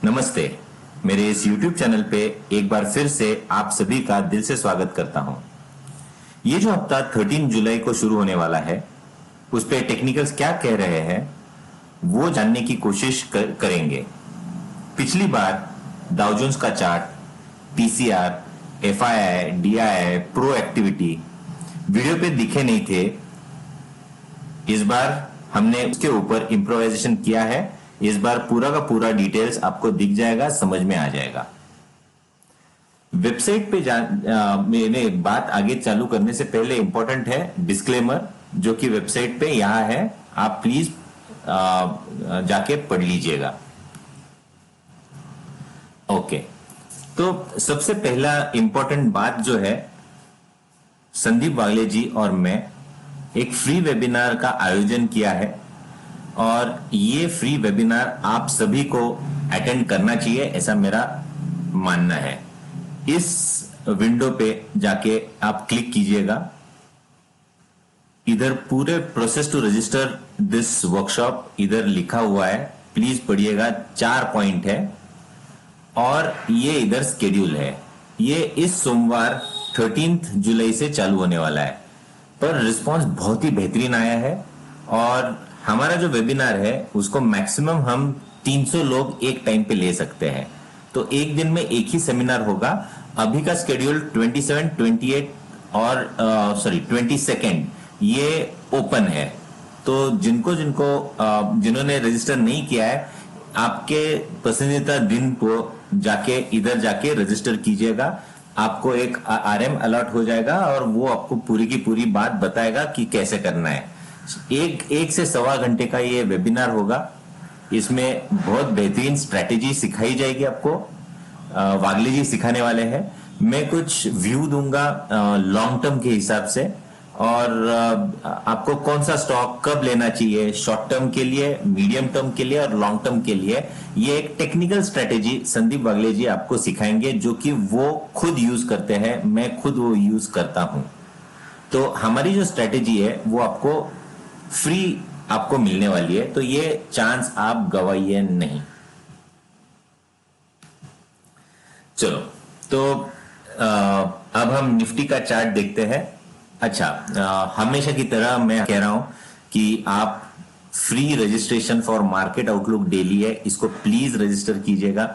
नमस्ते। मेरे इस YouTube चैनल पे एक बार फिर से आप सभी का दिल से स्वागत करता हूं। ये जो हफ्ता 13 जुलाई को शुरू होने वाला है, उस पे टेक्निकल्स क्या कह रहे हैं वो जानने की कोशिश करेंगे। पिछली बार डाउ जोन्स का chart, PCR, FII, DII, pro activity video पे दिखे नहीं थे। इस बार हमने उसके ऊपर इम्प्रोवाइजेशन किया है। इस बार पूरा का पूरा डिटेल्स आपको दिख जाएगा, समझ में आ जाएगा। वेबसाइट पे मैंने बात आगे चालू करने से पहले इंपॉर्टेंट है डिस्क्लेमर, जो कि वेबसाइट पे यहां है, आप प्लीज जाके पढ़ लीजिएगा। ओके, तो सबसे पहला इंपॉर्टेंट बात जो है, संदीप वागले जी और मैं एक फ्री वेबिनार का आयोजन किया है और ये फ्री वेबिनार आप सभी को अटेंड करना चाहिए, ऐसा मेरा मानना है। इस विंडो पे जाके आप क्लिक कीजिएगा। इधर पूरे process to register this workshop इधर लिखा हुआ है, प्लीज पढ़िएगा। 4 पॉइंट है और ये इधर स्केड्यूल है। ये इस सोमवार 13 जुलाई से चालू होने वाला है, पर रिस्पांस बहुत ही बेहतरीन आया है और हमारा जो वेबिनार है उसको मैक्सिमम हम 300 लोग एक टाइम पे ले सकते हैं। तो एक दिन में एक ही सेमिनार होगा। अभी का स्केड्यूल 27, 28 और 22 ये ओपन है। तो जिन्होंने रजिस्टर नहीं किया है, आपके पसंदीदा दिन को इधर जाके रजिस्टर कीजिएगा। आपको एक आरएम अलॉट हो जाएगा और वो आपको पूरी की पूरी बात बताएगा कि कैसे करना है। एक से सवा घंटे का ये वेबिनार होगा। इसमें बहुत बेहतरीन स्ट्रेटेजी सिखाई जाएगी आपको। वागले जी सिखाने वाले हैं। मैं कुछ व्यू दूंगा लॉन्ग टर्म के हिसाब से, और आपको कौन सा स्टॉक कब लेना चाहिए, शॉर्ट टर्म के लिए, मीडियम टर्म के लिए और लॉन्ग टर्म के लिए। ये एक टेक्निकल स्ट्रेटेजी संदीप वागले जी आपको सिखाएंगे, जो कि वो खुद यूज करते हैं, मैं खुद वो यूज करता हूं। तो हमारी जो स्ट्रेटेजी है वो आपको फ्री आपको मिलने वाली है, तो ये चांस आप गवाइए नहीं। चलो, तो अब हम निफ्टी का चार्ट देखते हैं। अच्छा, हमेशा की तरह मैं कह रहा हूं कि आप free registration for market outlook daily है, इसको प्लीज रजिस्टर कीजिएगा।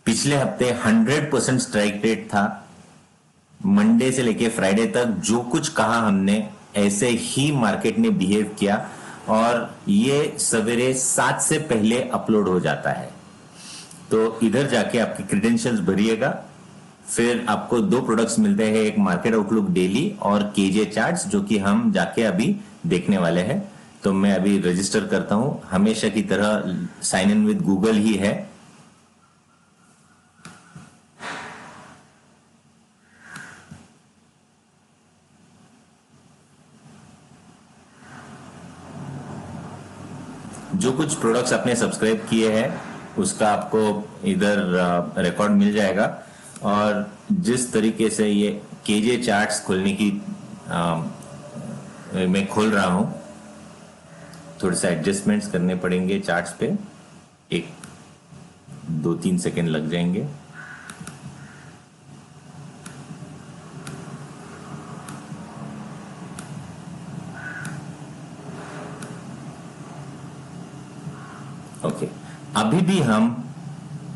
पिछले हफ्ते 100% स्ट्राइक रेट था। मंडे से लेके फ्राइडे तक जो कुछ कहा हमने, ऐसे ही मार्केट ने बिहेव किया और ये सवेरे 7 से पहले अपलोड हो जाता है। तो इधर जाके आपके क्रेडेंशियल्स भरिएगा। फिर आपको 2 प्रोडक्ट्स मिलते हैं, एक मार्केट आउटलुक डेली और केजे चार्ट्स, जो कि हम जाके अभी देखने वाले हैं। तो मैं अभी रजिस्टर करता हूं। हमेशा की तरह साइन इन विद गूगल ही है। जो कुछ प्रोडक्ट्स आपने सब्सक्राइब किए हैं उसका आपको इधर रिकॉर्ड मिल जाएगा। और जिस तरीके से ये केजे चार्ट्स खोलने की मैं खोल रहा हूं, थोड़े से एडजस्टमेंट्स करने पड़ेंगे चार्ट्स पे, 1-2-3 सेकेंड लग जाएंगे। ओके, अभी भी हम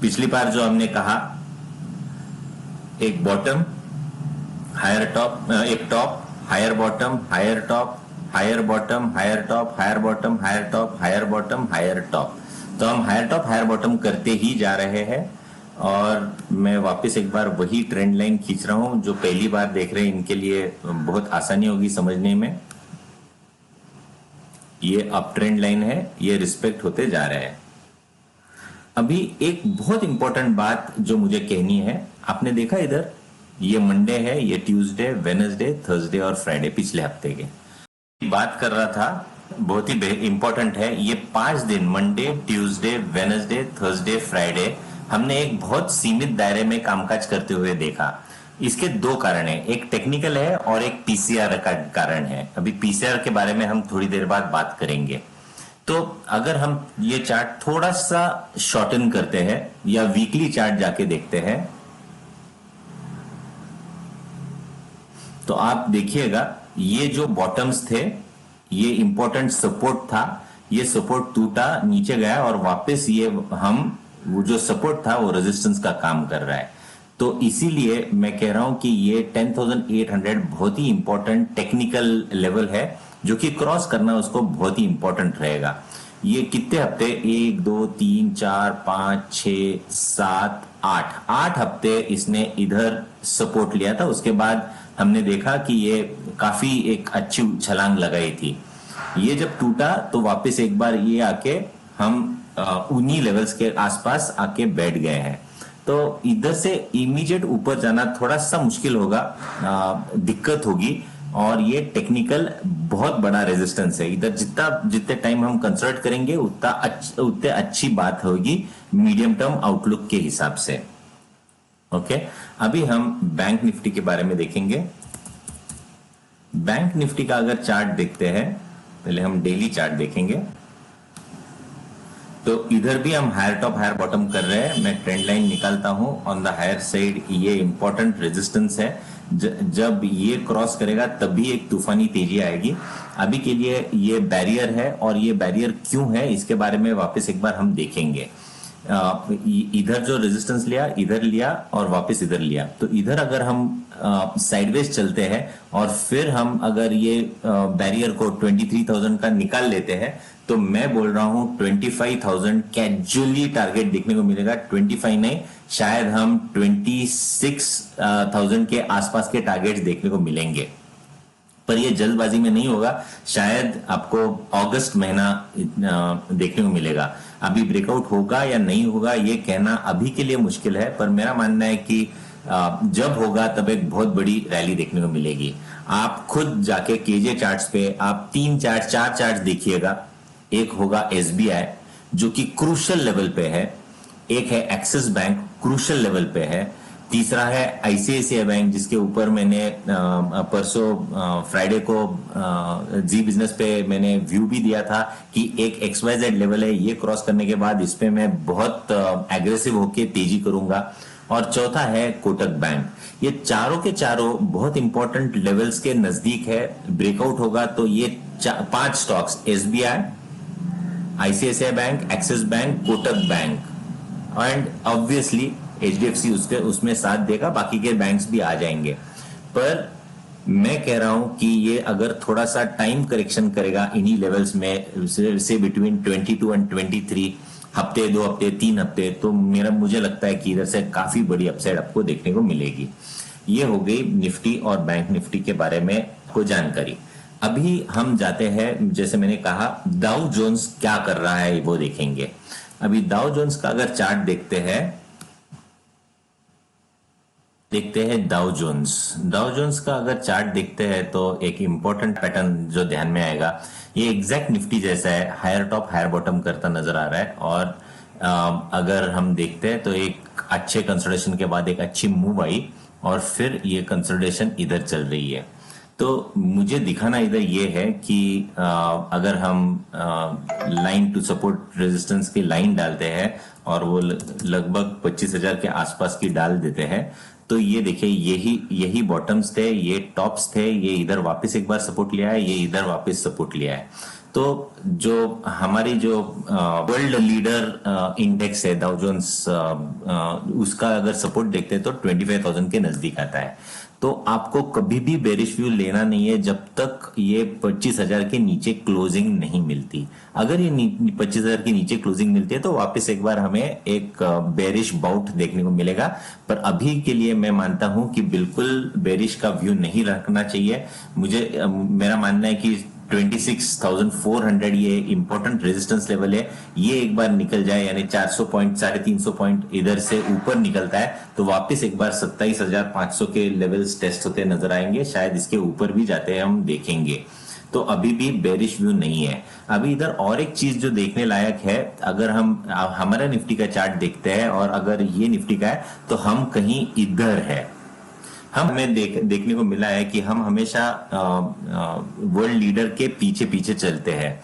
पिछली बार जो हमने कहा, एक बॉटम हायर टॉप, एक top higher bottom higher top higher bottom higher top higher bottom higher top higher bottom higher top. तो हम हायर टॉप हायर बॉटम करते ही जा रहे हैं। और मैं वापस एक बार वही ट्रेंड लाइन खींच रहा हूं। जो पहली बार देख रहे हैं इनके लिए बहुत आसानी होगी समझने में। ये अप ट्रेंड लाइन है, ये रिस्पेक्ट होते जा रहे हैं। अभी एक बहुत इंपॉर्टेंट बात जो मुझे कहनी है, आपने देखा इधर ये मंडे है, ये ट्यूसडे, वेडनेसडे, थर्सडे और फ्राइडे पिछले हफ्ते के बात कर रहा था, बहुत ही इंपॉर्टेंट है। ये 5 दिन Monday, Tuesday, Wednesday, Thursday, Friday हमने एक बहुत सीमित दायरे में कामकाज करते हुए देखा। इसके 2 कारण है, एक टेक्निकल है और एक पीसीआर का कारण है। अभी पीसीआर के बारे में हम थोड़ी देर बाद बात करेंगे। तो अगर हम ये चार्ट थोड़ा सा शॉर्टन करते हैं या वीकली चार्ट जाके देखते हैं, तो आप देखिएगा ये जो बॉटम्स थे, ये इंपॉर्टेंट सपोर्ट था, ये सपोर्ट टूटा, नीचे गया और वापस ये हम वो जो सपोर्ट था वो रेजिस्टेंस का काम कर रहा है। तो इसीलिए मैं कह रहा हूं कि ये 10,800 बहुत ही इंपॉर्टेंट टेक्निकल लेवल है, जो कि क्रॉस करना उसको बहुत ही इंपॉर्टेंट रहेगा। ये कितने हफ्ते, 1 2 3 4 5 6 7 8 हफ्ते इसने इधर सपोर्ट लिया था। उसके बाद हमने देखा कि ये काफी एक अच्छी छलांग लगाई थी। ये जब टूटा तो वापस एक बार ये आके हम उन्हीं लेवल्स के आसपास आके बैठ गए हैं। तो इधर से इमीडिएट ऊपर जाना थोड़ा सा मुश्किल होगा, दिक्कत होगी। और ये टेक्निकल बहुत बड़ा रेजिस्टेंस है। इधर जितने टाइम हम कंसल्ट करेंगे उतने अच्छी बात होगी मीडियम टर्म आउटलुक के हिसाब से। ओके, अभी हम बैंक निफ्टी के बारे में देखेंगे। बैंक निफ्टी का अगर चार्ट देखते हैं, पहले हम डेली चार्ट देखेंगे। तो इधर भी हम हायर टॉप हायर बॉटम कर रहे हैं। मैं ट्रेंड लाइन निकालता हूं ऑन द हायर साइड, ये इंपॉर्टेंट रेजिस्टेंस है। जब ये क्रॉस करेगा तभी एक तूफानी तेजी आएगी। अभी के लिए ये बैरियर है, और ये बैरियर क्यों है इसके बारे में वापस एक बार हम देखेंगे। इधर जो रेजिस्टेंस लिया, इधर लिया और वापस इधर लिया। तो इधर अगर हम साइडवेज चलते हैं और फिर हम अगर ये बैरियर को 23,000 का निकाल लेते हैं, तो मैं बोल रहा हूं 25,000 कैजुअली टारगेट देखने को मिलेगा। 25 नहीं, शायद हम 26,000 के आसपास के टारगेट्स देखने को मिलेंगे। पर ये जल्दबाजी में नहीं होगा, शायद आपको अगस्त महीना देखने को मिलेगा। अभी ब्रेकआउट होगा या नहीं होगा ये कहना अभी के लिए मुश्किल है, पर मेरा मानना है कि जब होगा तब एक बहुत बड़ी रैली देखने को मिलेगी। आप खुद जाके केजे चार्ट्स पे आप 4 चार्ट देखिएगा। एक होगा एसबीआई जो कि क्रूशल लेवल पे है, एक है एक्सिस बैंक क्रूशल लेवल पे है, तीसरा है आईसीआईसीआई बैंक जिसके ऊपर मैंने परसों फ्राइडे को जी बिजनेस पे मैंने व्यू भी दिया था कि एक XYZ लेवल है, ये क्रॉस करने के बाद इस पे मैं बहुत एग्रेसिव होके तेजी करूंगा। और चौथा है कोटक बैंक। ये चारों के चारों बहुत इंपॉर्टेंट लेवल्स के नजदीक है। ब्रेकआउट होगा तो ये 5 stocks SBI, ICICI bank, axis bank, Kotak bank and obviously HDFC उसमें साथ देगा, बाकी के बैंक्स भी आ जाएंगे। पर मैं कह रहा हूं कि ये अगर थोड़ा सा टाइम करेक्शन करेगा इन्हीं लेवल्स में से बिटवीन 22 एंड 23 हफ्ते, 2 हफ्ते, 3 हफ्ते, तो मुझे लगता है कि इधर से काफी बड़ी अपसाइड आपको देखने को मिलेगी। ये हो गई निफ्टी और बैंक निफ्टी के बारे में को जानकारी। अभी हम जाते हैं, जैसे मैंने कहा, डाउ जोन्स क्या कर रहा है वो देखेंगे। अभी डाउ जोन्स का अगर चार्ट देखते हैं डाउ जोन्स का अगर चार्ट देखते हैं तो एक इंपॉर्टेंट पैटर्न जो ध्यान में आएगा, ये एग्जैक्ट निफ्टी जैसा है, हायर टॉप हायर बॉटम करता नजर आ रहा है। और अगर हम देखते हैं तो एक अच्छे कंसोलिडेशन के बाद एक अच्छी मूव आई और फिर ये कंसोलिडेशन इधर चल रही है। तो मुझे दिखाना इधर ये है कि अगर हम लाइन टू सपोर्ट रेजिस्टेंस की लाइन डालते हैं और वो लगभग 25,000 के आसपास की डाल देते हैं, तो ये देखिए यही बॉटम्स थे, ये टॉप्स थे, ये इधर वापस एक बार सपोर्ट लिया है, ये इधर वापस सपोर्ट लिया है। तो जो हमारी जो वर्ल्ड लीडर इंडेक्स है डाउ जोन्स, उसका अगर सपोर्ट देखते हैं तो 25,000 के नजदीक आता है। तो आपको कभी भी बेरिश व्यू लेना नहीं है जब तक ये 25,000 के नीचे क्लोजिंग नहीं मिलती। अगर ये 25,000 के नीचे क्लोजिंग मिलती है तो वापस एक बार हमें एक बेरिश बाउट देखने को मिलेगा। पर अभी के लिए मैं मानता हूं कि बिल्कुल बेरिश का व्यू नहीं रखना चाहिए। मेरा मानना है कि 26,400 ये इंपॉर्टेंट रेजिस्टेंस लेवल है। ये एक बार निकल जाए, यानी 400 पॉइंट 350 पॉइंट इधर से ऊपर निकलता है तो वापस एक बार 27,500 के लेवल्स टेस्ट होते नजर आएंगे। शायद इसके ऊपर भी जाते हैं, हम देखेंगे। तो अभी भी बेरिश व्यू नहीं है। अभी इधर और एक चीज जो देखने लायक है, अगर हम हमारा निफ्टी का चार्ट देखते हैं और अगर ये निफ्टी का है तो हम कहीं इधर है। हमें देखने को मिला है कि हम हमेशा वर्ल्ड लीडर के पीछे पीछे चलते हैं।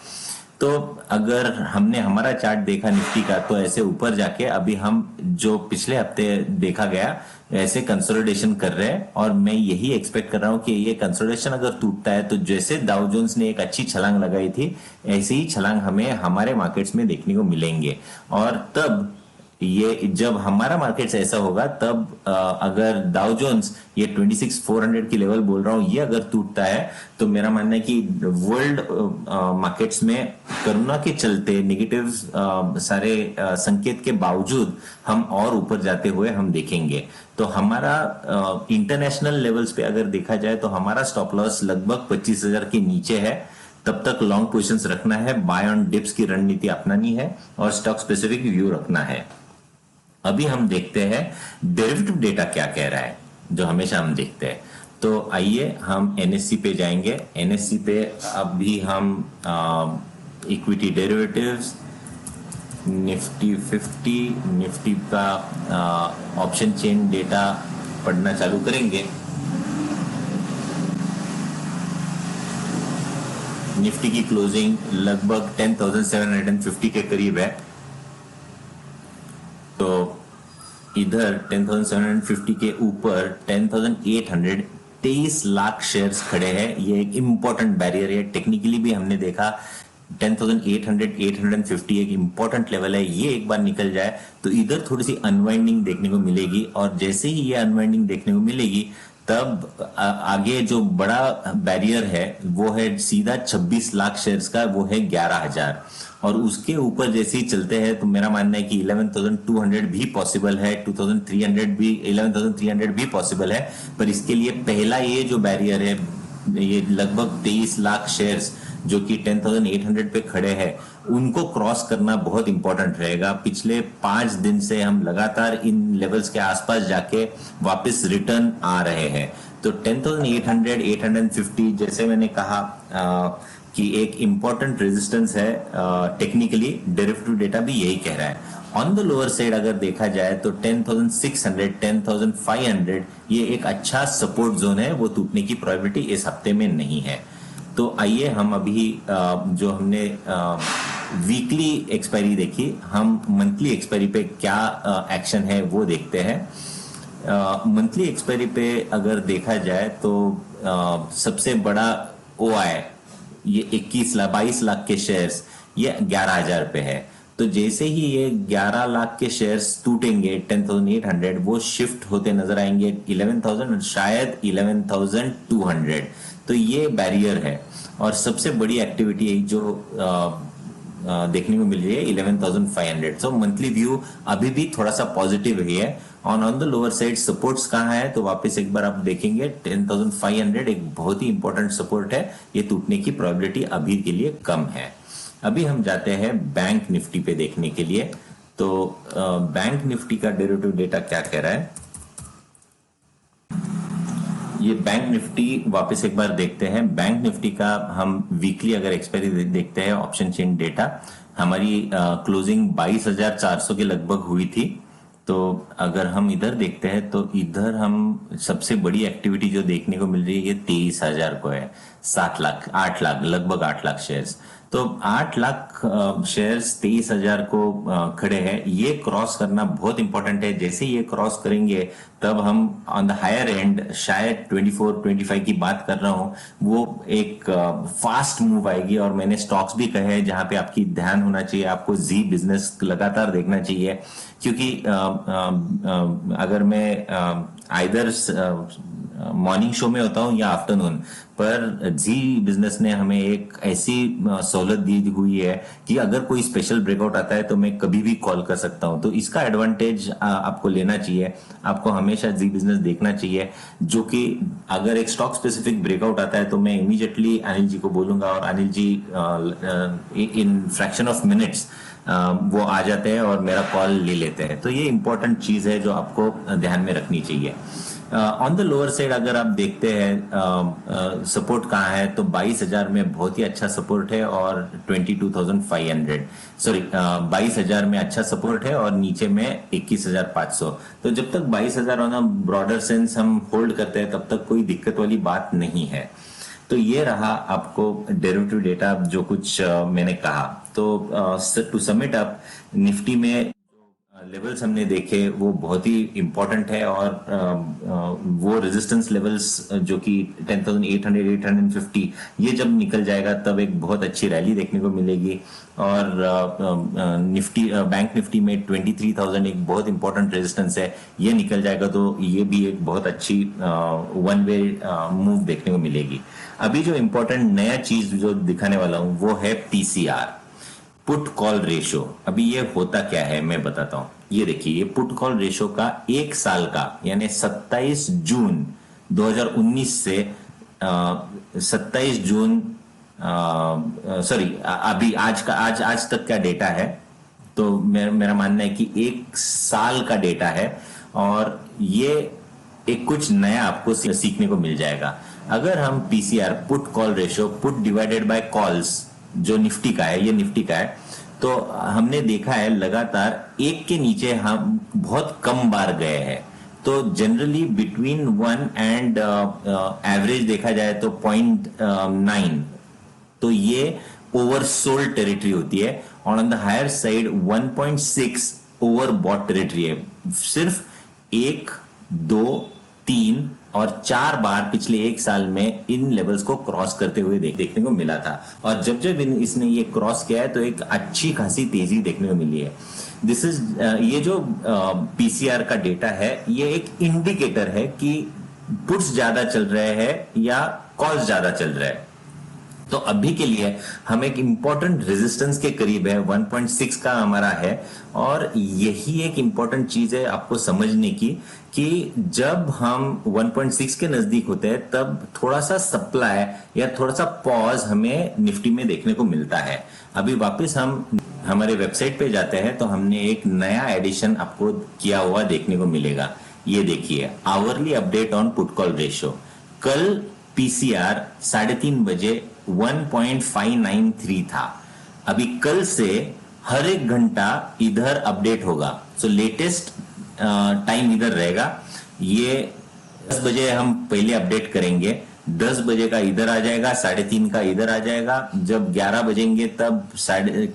तो तो अगर हमने हमारा चार्ट देखा निफ्टी का, तो ऐसे ऊपर जाके अभी हम जो पिछले हफ्ते देखा गया ऐसे कंसोलिडेशन कर रहे हैं, और मैं यही एक्सपेक्ट कर रहा हूं कि ये कंसोलिडेशन अगर टूटता है तो जैसे डाउ जोन्स ने एक अच्छी छलांग लगाई थी, ऐसी ही छलांग हमें हमारे मार्केट्स में देखने को मिलेंगे। और तब ये जब हमारा मार्केट ऐसा होगा, तब अगर डाउ जोन्स ये 26,400 की लेवल बोल रहा हूं, ये अगर टूटता है तो मेरा मानना है कि वर्ल्ड मार्केट्स में कोरोना के चलते नेगेटिव सारे संकेत के बावजूद हम और ऊपर जाते हुए हम देखेंगे। तो हमारा इंटरनेशनल लेवल्स पे अगर देखा जाए तो हमारा स्टॉप लॉस लगभग 25,000 के नीचे है। तब तक लॉन्ग पोजीशंस रखना है, बाय ऑन डिप्स की रणनीति अपनानी है और स्टॉक स्पेसिफिक व्यू रखना है। अभी हम देखते हैं डेरिवेटिव डेटा क्या कह रहा है, जो हमेशा हम देखते हैं। तो आइए हम एनएससी पे जाएंगे। एनएससी पे अभी हम इक्विटी डेरिवेटिव्स, निफ्टी 50, निफ्टी का ऑप्शन चेन डेटा पढ़ना चालू करेंगे। निफ्टी की क्लोजिंग लगभग 10,750 के करीब है। तो इधर 10,750 के ऊपर 10,800, 23 लाख शेयर्स खड़े हैं। ये एक इंपॉर्टेंट बैरियर है, टेक्निकली भी हमने देखा 10,800, 850 एक इंपॉर्टेंट लेवल है। ये एक बार निकल जाए तो इधर थोड़ी सी अनवाइंडिंग देखने को मिलेगी, और जैसे ही ये अनवाइंडिंग देखने को मिलेगी तब आगे जो बड़ा बैरियर है वो है सीधा 26 लाख शेयर्स का, वो है 11,000। और उसके ऊपर जैसे ही चलते हैं तो मेरा मानना है कि 11,200 भी पॉसिबल है, 2,300 भी, 11,300 भी पॉसिबल है। पर इसके लिए पहला ये जो बैरियर है, ये लगभग 23 लाख शेयर्स जो कि 10,800 पे खड़े हैं, उनको क्रॉस करना बहुत इंपॉर्टेंट रहेगा। पिछले 5 दिन से हम लगातार इन लेवल्स के आसपास जाके वापस रिटर्न आ रहे हैं। तो 10,800, 850 जैसे मैंने कहा कि एक इंपॉर्टेंट रेजिस्टेंस है। टेक्निकली डेरिवेटिव डेटा भी यही कह रहा है। ऑन द लोअर साइड अगर देखा जाए तो 10,600, 10,500 ये एक अच्छा सपोर्ट जोन है, वो टूटने की प्रोबेबिलिटी इस हफ्ते में नहीं है। तो आइए हम अभी जो हमने वीकली एक्सपायरी देखी, हम मंथली एक्सपायरी पे क्या एक्शन है वो देखते हैं। मंथली एक्सपायरी पे अगर देखा जाए तो सबसे बड़ा OI ये 22 लाख के शेयर्स, ये 11,000 पे है। तो जैसे ही ये 11 लाख के शेयर्स टूटेंगे 10,800, वो शिफ्ट होते नजर आएंगे 11,000 और शायद 11,200। तो ये बैरियर है, और सबसे बड़ी एक्टिविटी जो देखने को मिल रही है 11,500। सो मंथली व्यू अभी भी थोड़ा सा पॉजिटिव ही है। On the lower side supports कहाँ है, तो वापस एक बार आप देखेंगे 10,500 एक बहुत ही इंपॉर्टेंट सपोर्ट है। ये टूटने की प्रोबेबिलिटी अभी के लिए कम है। अभी हम जाते हैं बैंक निफ्टी पे देखने के लिए। तो बैंक निफ्टी का डेरिवेटिव डेटा क्या कह रहा है, ये बैंक निफ्टी वापस एक बार देखते हैं। बैंक निफ्टी का हम वीकली अगर एक्सपायरी देखते हैं, ऑप्शन चेन डेटा, हमारी क्लोजिंग 22,400 के लगभग हुई थी। तो अगर हम इधर देखते हैं तो इधर हम सबसे बड़ी एक्टिविटी जो देखने को मिल रही है ये 23,000 को है। 7 लाख, 8 लाख, लगभग 8 लाख शेयर्स। तो 8 लाख शेयर्स 23,000 को खड़े हैं। ये क्रॉस करना बहुत इंपॉर्टेंट है। जैसे ये क्रॉस करेंगे तब हम ऑन द हायर एंड शायद 24, 25 की बात कर रहा हूं, वो एक फास्ट मूव आएगी। और मैंने स्टॉक्स भी कहे हैं जहां पे आपकी ध्यान होना चाहिए, आपको जी बिजनेस लगातार देखना चाहिए, क्योंकि अगर मैं आइदर मॉर्निंग शो में होता हूं या आफ्टरनून, पर जी बिजनेस ने हमें एक ऐसी सहूलत दी हुई है कि अगर कोई स्पेशल ब्रेकआउट आता है तो मैं कभी भी कॉल कर सकता हूं। तो इसका एडवांटेज आपको लेना चाहिए, आपको हमेशा जी बिजनेस देखना चाहिए। जो कि अगर एक स्टॉक स्पेसिफिक ब्रेकआउट आता है तो मैं इमीडिएटली अनिल जी को बोलूंगा, और Anil ji in fraction of minutes वो आ जाते हैं और मेरा कॉल ले लेते हैं। तो ये इंपॉर्टेंट चीज है जो आपको ध्यान में रखनी चाहिए। ऑन द लोअर साइड अगर आप देखते हैं सपोर्ट कहाँ है, तो 22,000 में बहुत ही अच्छा सपोर्ट है, और 22,500, सॉरी 22,000 में अच्छा सपोर्ट है, और नीचे में 21,500। तो जब तक 22,000 ऑन ब्रॉडर सेंस हम होल्ड करते हैं तब तक कोई दिक्कत वाली बात नहीं है। तो ये रहा आपको डेरिवेटिव डेटा जो कुछ मैंने कहा। तो टू समिट अप, निफ्टी में लेवल्स हमने देखे वो बहुत ही इंपॉर्टेंट है, और वो रेजिस्टेंस लेवल्स जो कि 10,800 850 ये जब निकल जाएगा तब एक बहुत अच्छी रैली देखने को मिलेगी। और निफ्टी बैंक निफ्टी में 23,000 एक बहुत इंपॉर्टेंट रेजिस्टेंस है, ये निकल जाएगा तो ये भी एक बहुत अच्छी वन वे मूव देखने को मिलेगी। अभी जो इंपॉर्टेंट नया चीज जो दिखाने वाला हूं वो है पीसीआर, पुट कॉल रेशो। अभी ये होता क्या है मैं बताता हूं। ये देखिए, ये पुट कॉल रेशो का एक साल का यानी 27 जून 2019 से 27 जून सॉरी अभी आज तक का डेटा है। तो मेरा मानना है कि एक साल का डेटा है, और ये एक कुछ नया आपको सीखने को मिल जाएगा। अगर हम PCR, put call ratio, put divided buy calls जो निफ्टी का है, ये निफ्टी का है, तो हमने देखा है लगातार एक के नीचे हम बहुत कम बार गए हैं। तो जनरली बिटवीन 1 एंड एवरेज देखा जाए तो 0.9, तो ये ओवरसोल्ड टेरिटरी होती है, और on the higher side 1.6 overbought territory है। सिर्फ 1, 2, 3 और 4 बार पिछले एक साल में इन लेवल्स को क्रॉस करते हुए देखने को मिला था, और जब जब इसने ये क्रॉस किया है तो एक अच्छी खासी तेजी देखने को मिली है। दिस इज ये जो पीसीआर का डेटा है ये एक इंडिकेटर है कि पुट्स ज्यादा चल रहे हैं या कॉल्स ज्यादा चल रहे हैं। तो अभी के लिए हम एक इंपॉर्टेंट रेजिस्टेंस के करीब है, 1.6 का हमारा है, और यही एक इंपॉर्टेंट चीज है आपको समझने की कि जब हम 1.6 के नजदीक होते हैं तब थोड़ा सा सप्लाई या थोड़ा सा पॉज हमें निफ्टी में देखने को मिलता है। अभी वापस हम हमारे वेबसाइट पे जाते हैं तो हमने एक नया एडिशन आपको किया हुआ देखने को मिलेगा। ये देखिए, hourly update on put call ratio. कल पीसीआर 3:30 बजे 1.593 था। अभी कल से हर एक घंटा इधर अपडेट होगा। सो लेटेस्ट टाइम इधर रहेगा। ये 10 बजे हम पहले अपडेट करेंगे, 10 बजे का इधर आ जाएगा, 3:30 का इधर आ जाएगा। जब 11 बजेंगे तब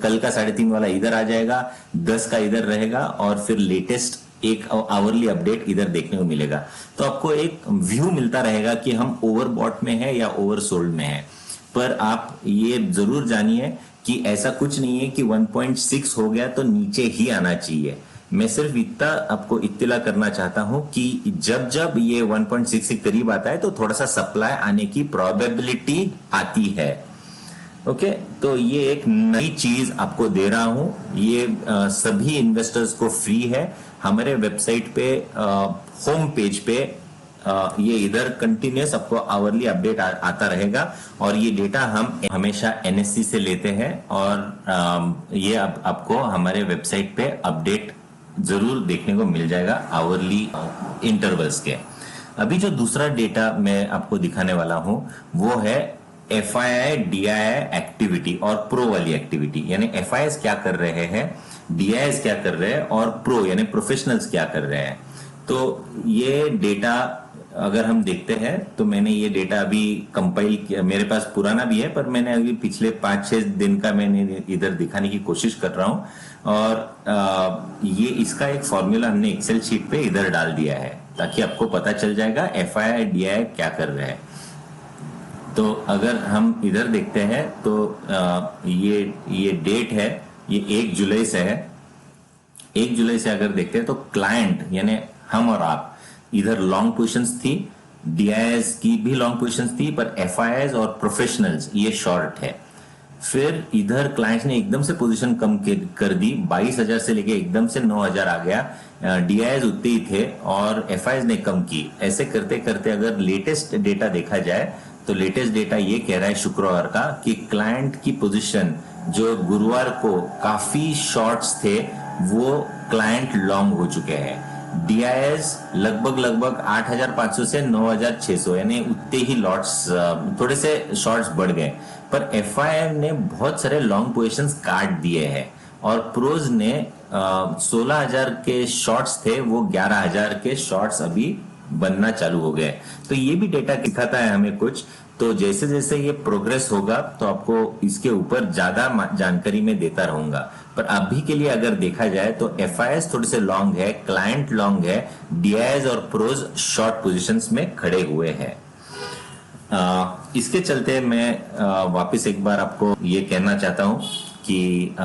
कल का 3:30 वाला इधर आ जाएगा, 10 का इधर रहेगा, और फिर लेटेस्ट एक आवरली अपडेट इधर देखने को मिलेगा। तो आपको एक व्यू मिलता रहेगा कि हम ओवरबॉट में है या ओवरसोल्ड में है। पर आप ये जरूर जानिए कि ऐसा कुछ नहीं है कि 1.6 हो गया तो नीचे ही आना चाहिए। मैं सिर्फ इतना आपको इत्तला करना चाहता हूं कि जब जब ये 1.6 के करीब आता है तो थोड़ा सा सप्लाई आने की प्रोबेबिलिटी आती है। ओके, तो ये एक नई चीज आपको दे रहा हूं। ये सभी इन्वेस्टर्स को फ्री है। हमारे वेबसाइट पे होम पेज पे ये इधर कंटिन्यूस आपको आवरली अपडेट आता रहेगा, और ये डेटा हम हमेशा एनएससी से लेते हैं, और ये आपको हमारे वेबसाइट पे अपडेट जरूर देखने को मिल जाएगा आवरली इंटरवल्स के। अभी जो दूसरा डेटा मैं आपको दिखाने वाला हूं वो है एफआईआई डीआईआई एक्टिविटी और प्रो वाली एक्टिविटी। यानी एफआईआई क्या कर रहे हैं, डीआईआई क्या कर रहे हैं, और प्रो यानी प्रोफेशनल्स क्या कर रहे हैं। तो ये डेटा अगर हम देखते हैं तो मैंने ये डेटा अभी कंपाइल किया, मेरे पास पुराना भी है पर मैंने अभी पिछले 5-6 दिन का मैंने इधर दिखाने की कोशिश कर रहा हूं, और ये इसका एक फॉर्मूला हमने एक्सेल शीट पे इधर डाल दिया है ताकि आपको पता चल जाएगा एफआईआई डीआईआई क्या कर रहे हैं। तो अगर हम इधर देखते हैं तो ये डेट है, ये 1 जुलाई से है। 1 जुलाई से अगर देखते हैं तो क्लाइंट यानी हम और आप, इधर लॉन्ग पोजीशंस थी, डीआईएस की भी लॉन्ग पोजीशंस थी, पर एफआईआईज और प्रोफेशनल्स ये शॉर्ट है। फिर इधर क्लाइंट्स ने एकदम से पोजीशन कम कर दी, 22,000 से लेके एकदम से 9,000 आ गया। डीआईएस उतने ही थे और एफआईआईज ने कम की। ऐसे करते करते अगर लेटेस्ट डेटा देखा जाए तो लेटेस्ट डेटा ये कह रहा है शुक्रवार का कि क्लाइंट की पोजीशन जो गुरुवार को काफी शॉर्ट्स थे वो क्लाइंट लॉन्ग हो चुके हैं। डीआईएस लगभग 8,500 से 9,600 यानी उतने ही लॉट्स, थोड़े से शॉर्ट्स बढ़ गए। पर एफआईआई ने बहुत सारे लॉन्ग पोजीशंस काट दिए हैं, और प्रोज ने 16,000 के शॉर्ट्स थे वो 11,000 के शॉर्ट्स अभी बनना चालू हो गए। तो ये भी डेटा दिखाता है हमें कुछ। तो जैसे जैसे ये प्रोग्रेस होगा तो आपको इसके ऊपर ज्यादा जानकारी में देता रहूंगा। पर अभी के लिए अगर देखा जाए तो FIS थोड़े से लॉन्ग है, क्लाइंट लॉन्ग है, DIs और प्रोज शॉर्ट पोजीशंस में खड़े हुए हैं। इसके चलते मैं वापस एक बार आपको ये कहना चाहता हूं कि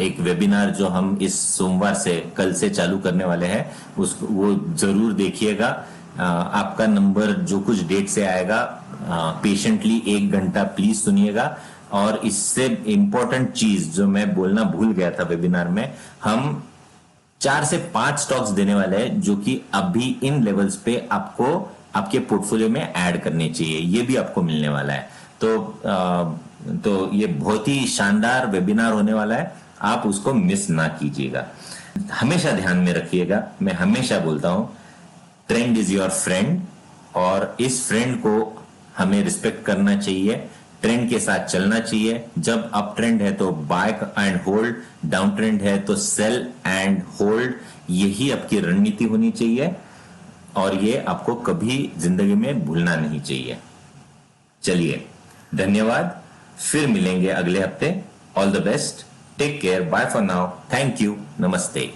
एक वेबिनार जो हम इस सोमवार से कल से चालू करने वाले हैं उसको वो जरूर देखिएगा। आपका नंबर जो कुछ डेट से आएगा पेशेंटली 1 घंटा प्लीज सुनिएगा। और इससे इंपॉर्टेंट चीज जो मैं बोलना भूल गया था वेबिनार में, हम 4 से 5 स्टॉक्स देने वाले हैं जो कि अभी इन लेवल्स पे आपको आपके पोर्टफोलियो में ऐड करने चाहिए, ये भी आपको मिलने वाला है। तो ये बहुत ही शानदार वेबिनार होने वाला है, आप उसको मिस ना कीजिएगा। हमेशा ध्यान में रखिएगा, मैं हमेशा बोलता हूं ट्रेंड इज योर फ्रेंड, और इस फ्रेंड को हमें रिस्पेक्ट करना चाहिए, ट्रेंड के साथ चलना चाहिए। जब अप ट्रेंड है तो buy and hold, down trend है तो सेल एंड होल्ड, यही आपकी रणनीति होनी चाहिए और ये आपको कभी जिंदगी में भूलना नहीं चाहिए। चलिए, धन्यवाद, फिर मिलेंगे अगले हफ्ते। All the best, take care, bye for now, thank you, नमस्ते।